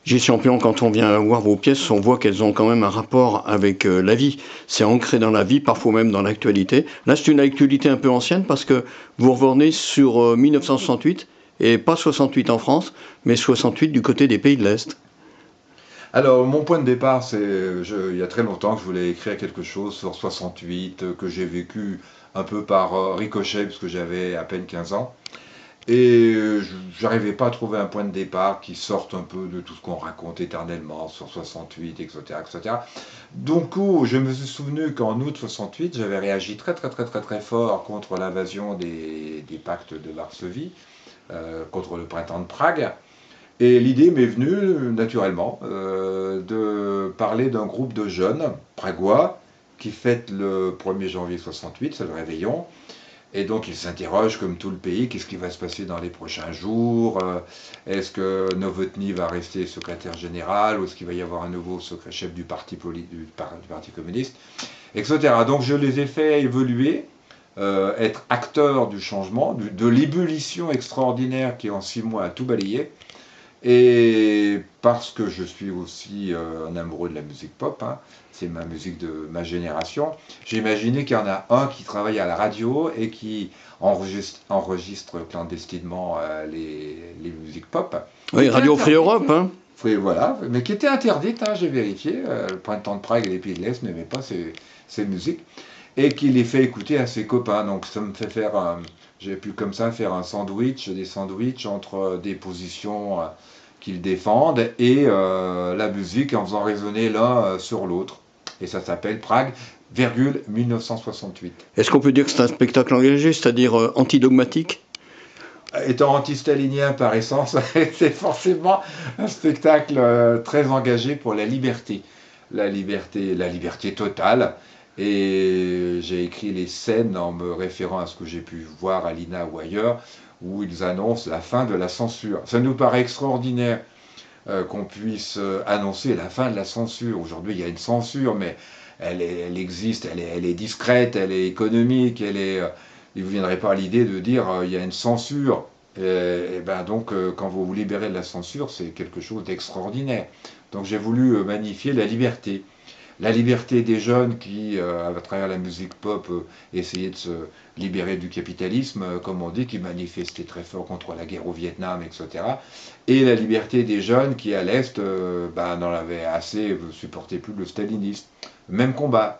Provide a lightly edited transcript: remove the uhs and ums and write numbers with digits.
Gilles Champion, quand on vient voir vos pièces, on voit qu'elles ont quand même un rapport avec la vie. C'est ancré dans la vie, parfois même dans l'actualité. Là, c'est une actualité un peu ancienne parce que vous revenez sur 1968, et pas 68 en France, mais 68 du côté des pays de l'Est. Alors, mon point de départ, il y a très longtemps que je voulais écrire quelque chose sur 68, que j'ai vécu un peu par ricochet, parce que j'avais à peine 15 ans. Et j'arrivais pas à trouver un point de départ qui sorte un peu de tout ce qu'on raconte éternellement sur 68, etc., etc. Donc, je me suis souvenu qu'en août 68, j'avais réagi très, très, très, très, très fort contre l'invasion des pactes de Varsovie, contre le printemps de Prague. Et l'idée m'est venue naturellement de parler d'un groupe de jeunes pragois qui fêtent le 1er janvier 68, c'est le réveillon. Et donc ils s'interrogent, comme tout le pays, qu'est-ce qui va se passer dans les prochains jours. Est-ce que Novotny va rester secrétaire général, ou est-ce qu'il va y avoir un nouveau chef du parti communiste, etc. Donc je les ai fait évoluer, être acteurs du changement, de l'ébullition extraordinaire qui en 6 mois a tout balayé. Et parce que je suis aussi un amoureux de la musique pop, hein, c'est ma musique de ma génération, j'ai imaginé qu'il y en a un qui travaille à la radio et qui enregistre clandestinement les musiques pop, qui Oui, était Radio Free interdite. Europe, hein. Oui, voilà, mais qui était interdite, hein, j'ai vérifié. Le Printemps de Prague et les Pays de l'Est n'aimaient pas ces musiques, et qui les fait écouter à ses copains. Donc ça me fait faire j'ai pu comme ça faire des sandwichs entre des positions qu'ils défendent et la musique en faisant résonner l'un sur l'autre. Et ça s'appelle Prague, 1968. Est-ce qu'on peut dire que c'est un spectacle engagé, c'est-à-dire antidogmatique? Étant anti-stalinien par essence, c'est forcément un spectacle très engagé pour la liberté. La liberté totale. Et j'ai écrit les scènes en me référant à ce que j'ai pu voir à l'INA ou ailleurs, où ils annoncent la fin de la censure. Ça nous paraît extraordinaire qu'on puisse annoncer la fin de la censure. Aujourd'hui, il y a une censure, mais elle existe, elle est discrète, elle est économique, il ne vous viendrait pas à l'idée de dire il y a une censure. Et ben donc, quand vous vous libérez de la censure, c'est quelque chose d'extraordinaire. Donc j'ai voulu magnifier la liberté. La liberté des jeunes qui, à travers la musique pop, essayaient de se libérer du capitalisme, comme on dit, qui manifestaient très fort contre la guerre au Vietnam, etc. Et la liberté des jeunes qui, à l'Est, n'en avaient assez, supportaient plus le stalinisme. Même combat.